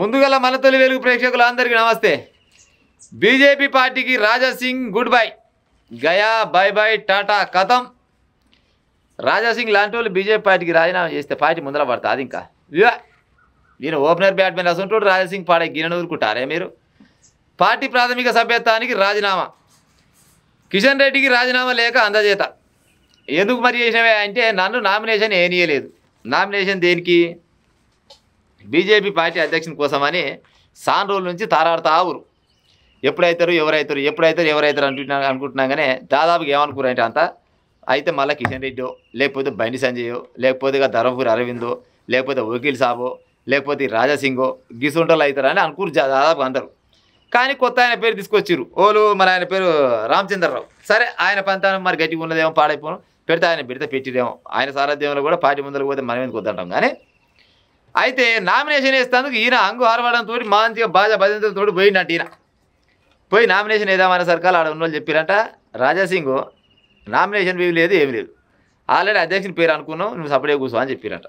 ముందుగల మన తొలి వెలుగు ప్రేక్షకులందరికీ నమస్తే. బీజేపీ పార్టీకి Raja Singh good bye, Gaya by by Tata కథం. రాజాసింగ్ లాంటి వాళ్ళు బీజేపీ పార్టీకి రాజీనామా చేస్తే పార్టీ ముందర పడుతుంది. ఇంకా ఈయన ఓపెనర్ బ్యాట్మెన్ అసంటోడు రాజాసింగ్ పాడే గిన్నె ఊరుకుంటారే మీరు. పార్టీ ప్రాథమిక సభ్యత్వానికి రాజీనామా, కిషన్ రెడ్డికి రాజీనామా లేక అందజేత. ఎందుకు మరి చేసినవే అంటే నన్ను నామినేషన్ ఏనియలేదు. నామినేషన్ దేనికి? బీజేపీ పార్టీ అధ్యక్షుని కోసమని సాన్ రోజుల నుంచి తారాడుతా ఊరు. ఎప్పుడైతారు ఎవరైతారు అనుకుంటున్నాం. కానీ దాదాపుగా ఏమనుకున్నారంటే అంతా అయితే మళ్ళీ కిషన్ రెడ్డో, లేకపోతే బండి సంజయో, లేకపోతే ఇక ధర్మపురి అరవిందో, లేకపోతే వకీల్ సాబో, లేకపోతే రాజాసింగో గిసుంటోళ్ళు అవుతారని అనుకురు దాదాపు అందరు. కానీ కొత్త ఆయన పేరు తీసుకొచ్చిర్రు. ఓలు మరి ఆయన పేరు రామచంద్రరావు. సరే ఆయన పంతానం మరి గట్టిగా ఉన్నదేమో, పాడైపోను పెడితే ఆయన పెడితే పెట్టిదేమో. ఆయన సారథ్యంలో కూడా పార్టీ ముందరకు పోతే మనం ఎందుకు వద్దంటాం. కానీ అయితే నామినేషన్ వేస్తేందుకు ఈయన అంగు ఆరవడంతో మంచిగా బాజా భజంతులతో పోయినట్టు ఈయన పోయి నామినేషన్ వేద్దామనే సర్కాలు ఆడ ఉన్న వాళ్ళు చెప్పారంట, రాజాసింగ్ నామినేషన్ వేవి లేదు ఏమి లేదు, ఆల్రెడీ అధ్యక్షుని పేరు అనుకున్నావు, నువ్వు సపరేట్ కూర్చో అని చెప్పారంట.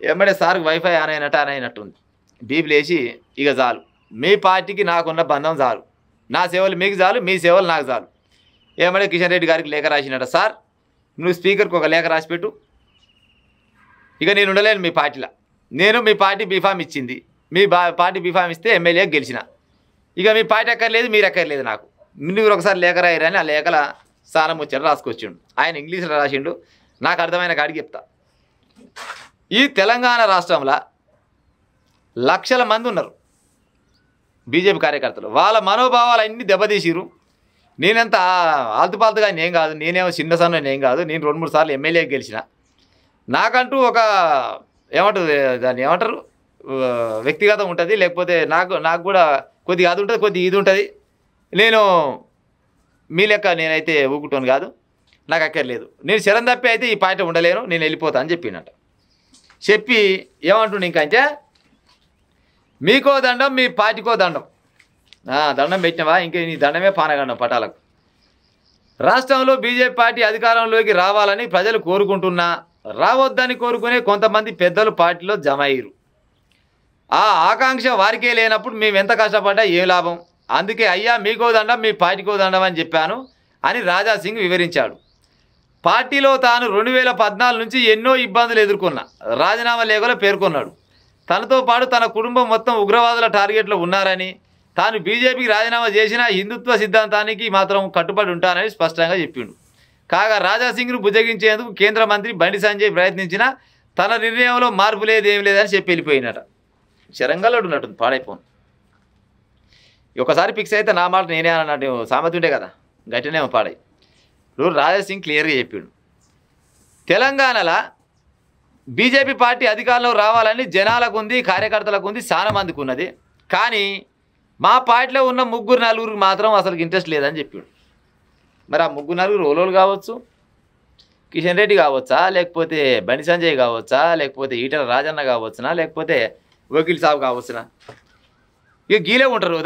ఏమంటే సార్కి వైఫై ఆన్ అయినట్టుంది. బీపీలు వేసి ఇక చాలు, మీ పార్టీకి నాకున్న బంధం చాలు, నా సేవలు మీకు చాలు, మీ సేవలు నాకు చాలు. ఏమంటే కిషన్ రెడ్డి గారికి లేఖ రాసినట్ట, సార్ నువ్వు స్పీకర్కి ఒక లేఖ రాసిపెట్టు, ఇక నేను ఉండలేను మీ పార్టీలో. నేను మీ పార్టీ బీఫామ్ ఇచ్చింది, మీ పార్టీ బీఫామ్ ఇస్తే ఎమ్మెల్యేకి గెలిచిన, ఇక మీ పార్టీ ఎక్కర్లేదు, మీరు ఎక్కర్లేదు నాకు, మీరు ఒకసారి లేఖ రాయరని ఆ లేఖల స్థానం వచ్చాడు రాసుకొచ్చిండు. ఆయన ఇంగ్లీష్లో రాసిండు, నాకు అర్థమైన కాడికి చెప్తా. ఈ తెలంగాణ రాష్ట్రంలో లక్షల మంది ఉన్నారు బీజేపీ కార్యకర్తలు. వాళ్ళ మనోభావాలు అన్నీ దెబ్బతీసిరు. నేనంత ఆల్తుపాల్తుగా నేం కాదు, నేనేమో చిన్న సన్న నేం కాదు, నేను 2-3 సార్లు ఎమ్మెల్యేకి గెలిచిన. నాకంటూ ఒక దాన్ని ఏమంటారు వ్యక్తిగతం ఉంటుంది, లేకపోతే నాకు కూడా కొద్దిగా అది ఉంటుంది, కొద్దిగా ఇది ఉంటుంది. నేను మీ లెక్క నేనైతే ఊగుంటాను కాదు, నాకు అక్కర్లేదు, నేను శరం తప్పి అయితే ఈ పార్టీ ఉండలేను, నేను వెళ్ళిపోతా అని చెప్పినట్ట. చెప్పి ఏమంటుండే ఇంకా అంటే, మీకో దండం మీ పార్టీకో దండం, దండం పెట్టినవా ఇంకే నీ దండమే పానగండం పటాలకు. రాష్ట్రంలో బీజేపీ పార్టీ అధికారంలోకి రావాలని ప్రజలు కోరుకుంటున్నా, రావద్దని కోరుకునే కొంతమంది పెద్దలు పార్టీలో జమ అయ్యారు. ఆ ఆకాంక్ష వారికే లేనప్పుడు మేము ఎంత కష్టపడ్డా ఏం లాభం, అందుకే అయ్యా మీకో దండం మీ పార్టీకో దండం అని చెప్పాను అని రాజాసింగ్ వివరించాడు. పార్టీలో తాను 2014 నుంచి ఎన్నో ఇబ్బందులు ఎదుర్కొన్న రాజీనామా లేఖలో పేర్కొన్నాడు. తనతో పాటు తన కుటుంబం మొత్తం ఉగ్రవాదుల టార్గెట్లో ఉన్నారని, తాను బీజేపీకి రాజీనామా చేసిన హిందుత్వ సిద్ధాంతానికి మాత్రం కట్టుబడి ఉంటానని స్పష్టంగా చెప్పిండు. కాగా రాజాసింగ్ను బుజ్జగించేందుకు కేంద్ర మంత్రి బండి సంజయ్ ప్రయత్నించినా తన నిర్ణయంలో మార్పు లేదేం లేదని చెప్పి వెళ్ళిపోయినట. శరంగల్లో ఉన్నట్టుంది పాడైపోను. ఒకసారి ఫిక్స్ అయితే నా మాట నేనే అన్నట్టు సామెత ఉండే కదా, గట్టినేమో పాడై. ఇప్పుడు రాజాసింగ్ క్లియర్గా చెప్పాడు, తెలంగాణలో బీజేపీ పార్టీ అధికారంలో రావాలని జనాలకు ఉంది, కార్యకర్తలకు ఉంది, చాలా మందికి ఉన్నది. కానీ మా పార్టీలో ఉన్న 3-4 మాత్రం అసలు ఇంట్రెస్ట్ లేదని చెప్పాడు. మరి ఆ 3-4 ఓలోలు కావచ్చు, కిషన్ రెడ్డి కావచ్చా, లేకపోతే బండి సంజయ్ కావచ్చా, లేకపోతే ఈటల రాజన్న కావచ్చునా, లేకపోతే వకీల్ సాబ్ కావచ్చునా, ఇక గీలే ఉంటారు.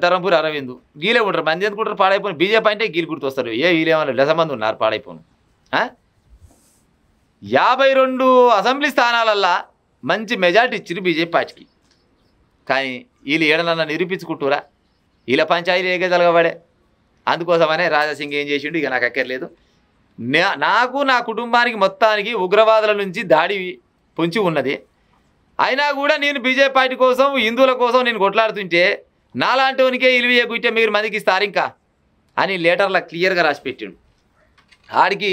ధర్మపురి అరవింద్ గీలే ఉంటారు. మంది ఎందుకుంటారు పాడైపోను. బీజేపీ అంటే గీలు గుర్తొస్తారు. వీళ్ళేమన్నా లెసమంది ఉన్నారు పాడైపోను. 52 అసెంబ్లీ స్థానాలల్లా మంచి మెజార్టీ ఇచ్చారు బీజేపీ పార్టీకి. కానీ వీళ్ళు ఏడనన్నా నిరూపించుకుంటురా, వీళ్ళ పంచాయతీ ఏగదలగబడే. అందుకోసమనే రాజాసింగ్ ఏం చేసిండు, ఇక నాకు అక్కర్లేదు, నాకు నా కుటుంబానికి మొత్తానికి ఉగ్రవాదుల నుంచి దాడి పొంచి ఉన్నది, అయినా కూడా నేను బీజేపీ పార్టీ కోసం, హిందువుల కోసం నేను కొట్లాడుతుంటే నాలాంటి వానికే ఇలువ గుట్టే మీరు మందికి ఇస్తారు ఇంకా అని లెటర్లో క్లియర్గా రాసి పెట్టిండు. ఆడికి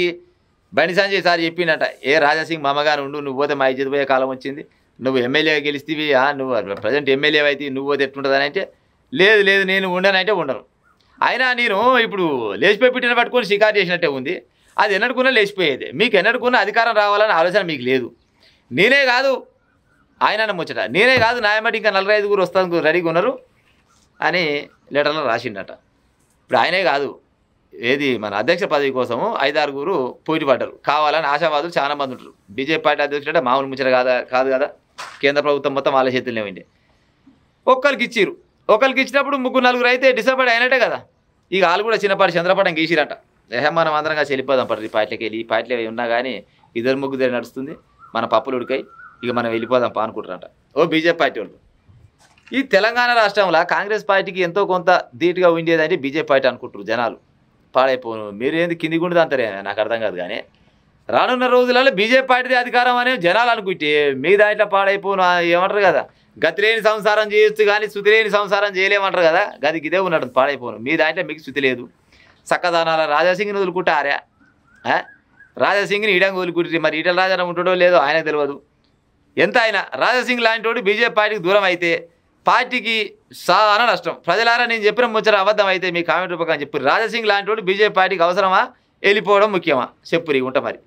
బండి సంజయ్ సార్ చెప్పిండట, ఏ రాజాసింగ్ మమ్మగారు ఉండు, నువ్వు పోతే మా ఇజ్జత్ పోయే కాలం వచ్చింది, నువ్వు ఎమ్మెల్యేగా గెలిస్తేవి, నువ్వు ప్రజెంట్ ఎమ్మెల్యే అయితే నువ్వు పోతే ఎట్టుంటుందని అంటే, లేదు నేను ఉండనంటే ఉండను. అయినా నేను ఇప్పుడు లేచిపోయి పెట్టిన పట్టుకొని షికారు చేసినట్టే ఉంది, అది ఎన్నడుకున్నా లేచిపోయేది, మీకు ఎన్నడుకున్నా అధికారం రావాలని ఆలోచన మీకు లేదు. నేనే కాదు ఆయన ముచ్చట, నేనే కాదు న్యాయమటి ఇంకా 45 వస్తాను రెడీగా ఉన్నారు అని లెటర్లో రాసిండట. ఇప్పుడు ఆయనే కాదు, ఏది మన అధ్యక్ష పదవి కోసము 5-6 పోటీ పడ్డారు. కావాలని ఆశావాదులు చాలా మంది ఉంటారు. బీజేపీ పార్టీ అధ్యక్షుడు అంటే మామూలు ముచ్చట కాదు కదా, కేంద్ర ప్రభుత్వం మొత్తం వాళ్ళ చేతుల్లో ఉండే. ఒక్కరికి ఇచ్చిరు, ఒకరికి ఇచ్చినప్పుడు 3-4 అయితే డిసప్పాయింట్ అయినట్టే కదా. ఇక వాళ్ళు కూడా చిన్నపాటి చంద్రపటం గీసిరట, మనం అందరంగా చెల్లిపోదాం పడి పార్టీకి వెళ్ళి, ఈ పార్టీలో ఉన్నా కానీ 2-3 నడుస్తుంది, మన పప్పులు ఉడికాయి, ఇక మనం వెళ్ళిపోదాం అనుకుంటారంట ఓ బీజేపీ పార్టీ వాళ్ళు. ఈ తెలంగాణ రాష్ట్రంలో కాంగ్రెస్ పార్టీకి ఎంతో కొంత ధీటుగా ఉండేదంటే బీజేపీ పార్టీ అనుకుంటారు జనాలు. పాడైపోను మీరు ఏంది కింది గుండి అంటారే నాకు అర్థం కాదు. కానీ రానున్న రోజులలో బీజేపీ పార్టీది అధికారం అనే జనాలు అనుకుంటే మీ దాంట్లో పాడైపోను ఏమంటారు కదా, గతి లేని సంసారం చేయొచ్చు కానీ శృతి లేని సంసారం చేయలేమంటారు కదా, గది ఇదే ఉన్నట్టు పాడైపోను. మీ దాంట్లో మీకు శృతి లేదు. చక్కదానాల రాజాసింగ్ని వదులుకుంటారా? రాజాసింగ్ని ఈడంగా వదులుకుంటారు. మరి ఈటల రాజా ఉంటాడో లేదో ఆయనకు తెలియదు. ఎంత అయినా రాజాసింగ్ లాంటి వాడు బీజేపీ పార్టీకి దూరం అయితే పార్టీకి చాలా నష్టం. ప్రజలారా నేను చెప్పిన ముచ్చట అబద్ధం అయితే మీ కామెంట్ రూపకంగా చెప్పు. రాజాసింగ్ లాంటి వాడు బీజేపీ పార్టీకి అవసరమా, వెళ్ళిపోవడం ముఖ్యమా? చెప్పురి ఉంటా మరి.